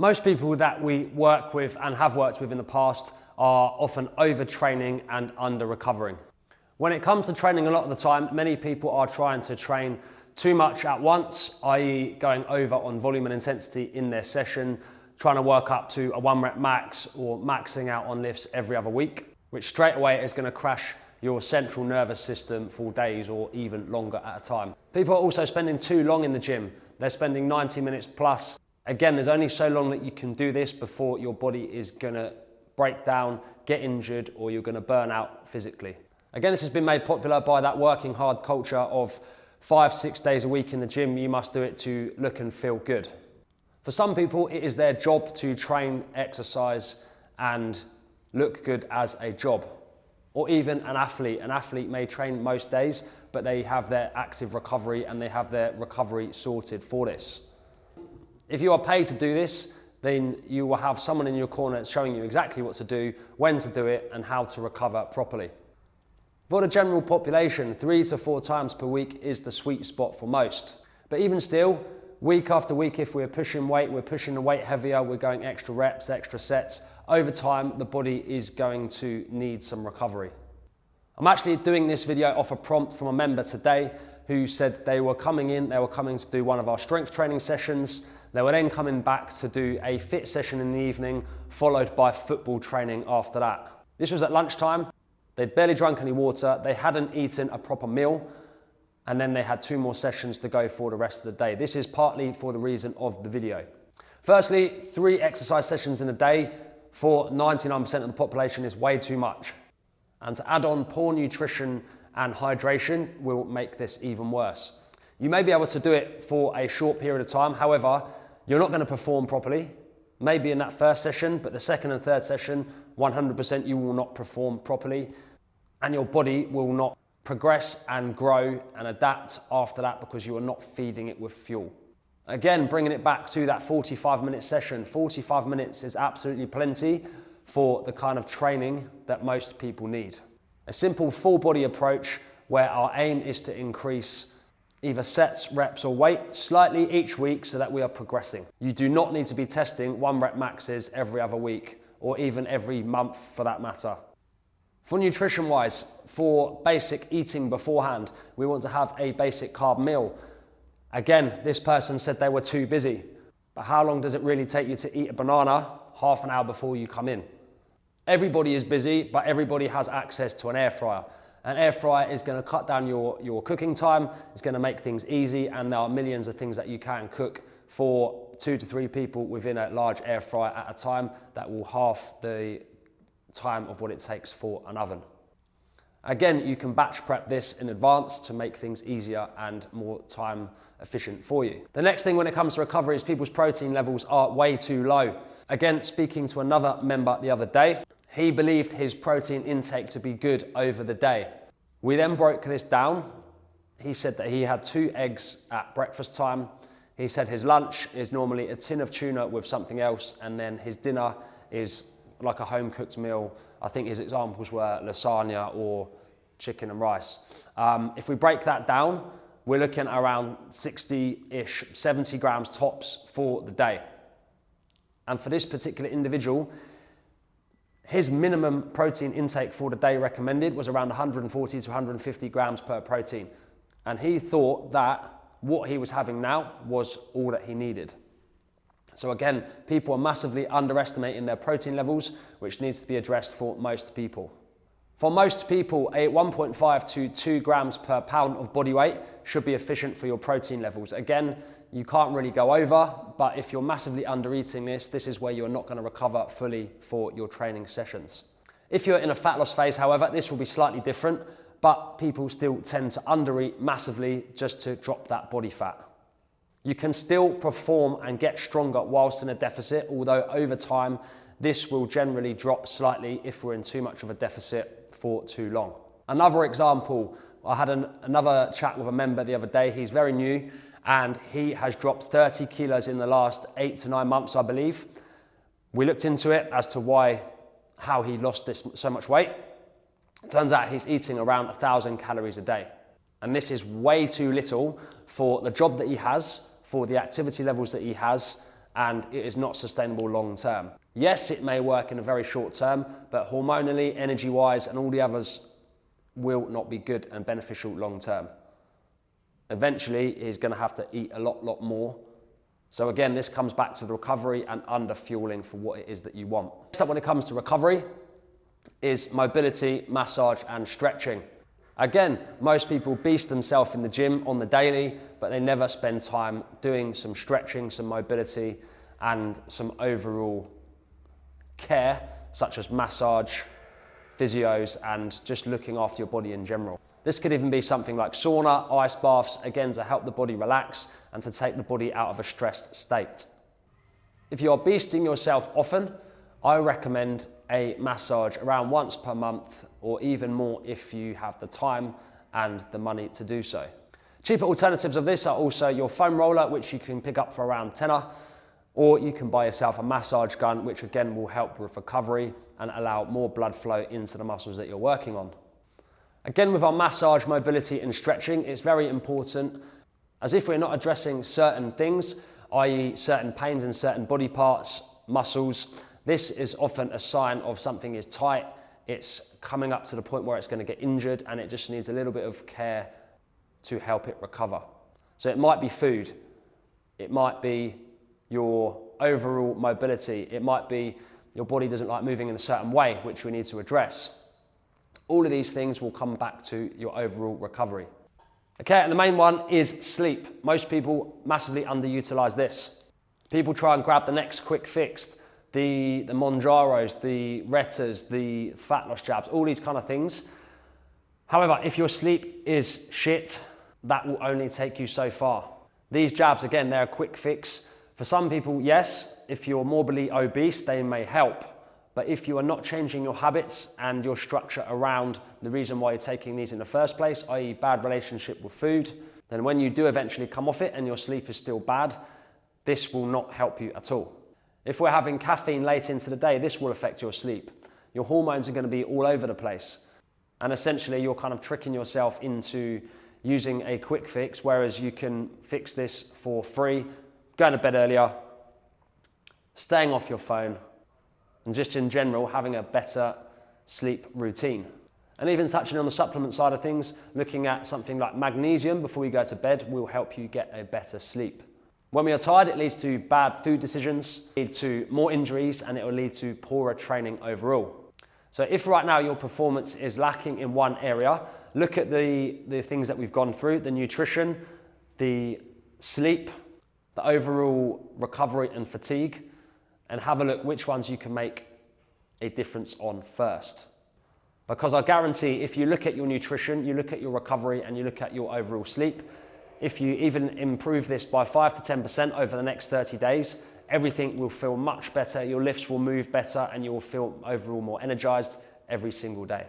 Most people that we work with and have worked with in the past are often overtraining and under-recovering. When it comes to training, a lot of the time, many people are trying to train too much at once, i.e. going over on volume and intensity in their session, trying to work up to a 1 rep max or maxing out on lifts every other week, which straight away is going to crash your central nervous system for days or even longer at a time. People are also spending too long in the gym. They're spending 90 minutes plus. Again, there's only so long that you can do this before your body is going to break down, get injured, or you're going to burn out physically. Again, this has been made popular by that working hard culture of 5-6 days a week in the gym. You must do it to look and feel good. For some people, it is their job to train, exercise, and look good as a job. Or even an athlete. An athlete may train most days, but they have their active recovery and they have their recovery sorted for this. If you are paid to do this, then you will have someone in your corner showing you exactly what to do, when to do it, and how to recover properly. For the general population, 3 to 4 times per week is the sweet spot for most. But even still, week after week, if we're pushing weight, we're pushing the weight heavier, we're going extra reps, extra sets, over time, the body is going to need some recovery. I'm actually doing this video off a prompt from a member today who said they were coming to do one of our strength training sessions. They were then coming back to do a fit session in the evening, followed by football training after that. This was at lunchtime. They'd barely drunk any water. They hadn't eaten a proper meal. And then they had 2 more sessions to go for the rest of the day. This is partly for the reason of the video. Firstly, 3 exercise sessions in a day for 99% of the population is way too much. And to add on poor nutrition and hydration will make this even worse. You may be able to do it for a short period of time. However, you're not going to perform properly. Maybe in that first session, but the second and third session, 100% you will not perform properly. And your body will not progress and grow and adapt after that because you are not feeding it with fuel. Again, bringing it back to that 45-minute session. 45 minutes is absolutely plenty for the kind of training that most people need. A simple full body approach where our aim is to increase either sets, reps, or weight slightly each week so that we are progressing. You do not need to be testing 1 rep maxes every other week or even every month for that matter. For nutrition wise, for basic eating beforehand, we want to have a basic carb meal. Again, this person said they were too busy, but how long does it really take you to eat a banana? Half an hour before you come in. Everybody is busy, but everybody has access to an air fryer. An air fryer is going to cut down your cooking time, it's going to make things easy, and there are millions of things that you can cook for 2 to 3 people within a large air fryer at a time that will halve the time of what it takes for an oven. Again, you can batch prep this in advance to make things easier and more time efficient for you. The next thing when it comes to recovery is people's protein levels are way too low. Again, speaking to another member the other day, he believed his protein intake to be good over the day. We then broke this down. He said that he had 2 eggs at breakfast time. He said his lunch is normally a tin of tuna with something else, and then his dinner is like a home cooked meal. I think his examples were lasagna or chicken and rice. If we break that down, we're looking at around 60-ish, 70 grams tops for the day. And for this particular individual, his minimum protein intake for the day recommended was around 140 to 150 grams per protein. And he thought that what he was having now was all that he needed. So again, people are massively underestimating their protein levels, which needs to be addressed for most people. For most people, a 1.5 to 2 grams per pound of body weight should be efficient for your protein levels. Again, you can't really go over, but if you're massively under eating this is where you're not going to recover fully for your training sessions. If you're in a fat loss phase, however, this will be slightly different, but people still tend to undereat massively just to drop that body fat. You can still perform and get stronger whilst in a deficit, although over time, this will generally drop slightly if we're in too much of a deficit for too long. Another example, I had another chat with a member the other day. He's very new and he has dropped 30 kilos in the last 8 to 9 months, I believe. We looked into it as to how he lost so much weight. It turns out he's eating around 1,000 calories a day. And this is way too little for the job that he has, for the activity levels that he has, and it is not sustainable long term. Yes, it may work in a very short term, but hormonally, energy-wise, and all the others will not be good and beneficial long term. Eventually, he's going to have to eat a lot more. So again, this comes back to the recovery and under fueling for what it is that you want. Next up, when it comes to recovery, is mobility, massage, and stretching. Again, most people beast themselves in the gym on the daily, but they never spend time doing some stretching, some mobility, and some overall care, such as massage, physios, and just looking after your body in general. This could even be something like sauna, ice baths, again, to help the body relax and to take the body out of a stressed state. If you are beasting yourself often, I recommend a massage around once per month, or even more if you have the time and the money to do so. Cheaper alternatives of this are also your foam roller, which you can pick up for around tenner, or you can buy yourself a massage gun, which again will help with recovery and allow more blood flow into the muscles that you're working on. Again, with our massage, mobility and stretching, it's very important, as if we're not addressing certain things, i.e. certain pains in certain body parts, muscles, this is often a sign of something is tight, it's coming up to the point where it's going to get injured, and it just needs a little bit of care to help it recover. So it might be food, it might be your overall mobility, it might be your body doesn't like moving in a certain way, which we need to address. All of these things will come back to your overall recovery. Okay, and the main one is sleep. Most people massively underutilize this. People try and grab the next quick fix, the Monjaros, the Rettas, the fat loss jabs, all these kind of things. However, if your sleep is shit, that will only take you so far. These jabs, again, they're a quick fix. For some people, yes, if you're morbidly obese, they may help. But if you are not changing your habits and your structure around the reason why you're taking these in the first place, i.e. bad relationship with food, then when you do eventually come off it and your sleep is still bad, this will not help you at all. If we're having caffeine late into the day, this will affect your sleep. Your hormones are going to be all over the place. And essentially, you're kind of tricking yourself into using a quick fix, whereas you can fix this for free, going to bed earlier, staying off your phone, and just in general, having a better sleep routine. And even touching on the supplement side of things, looking at something like magnesium before you go to bed will help you get a better sleep. When we are tired, it leads to bad food decisions, lead to more injuries, and it will lead to poorer training overall. So if right now your performance is lacking in one area, look at the things that we've gone through, the nutrition, the sleep, the overall recovery and fatigue, and have a look which ones you can make a difference on first. Because I guarantee if you look at your nutrition, you look at your recovery, and you look at your overall sleep, if you even improve this by 5 to 10% over the next 30 days, everything will feel much better, your lifts will move better, and you will feel overall more energized every single day.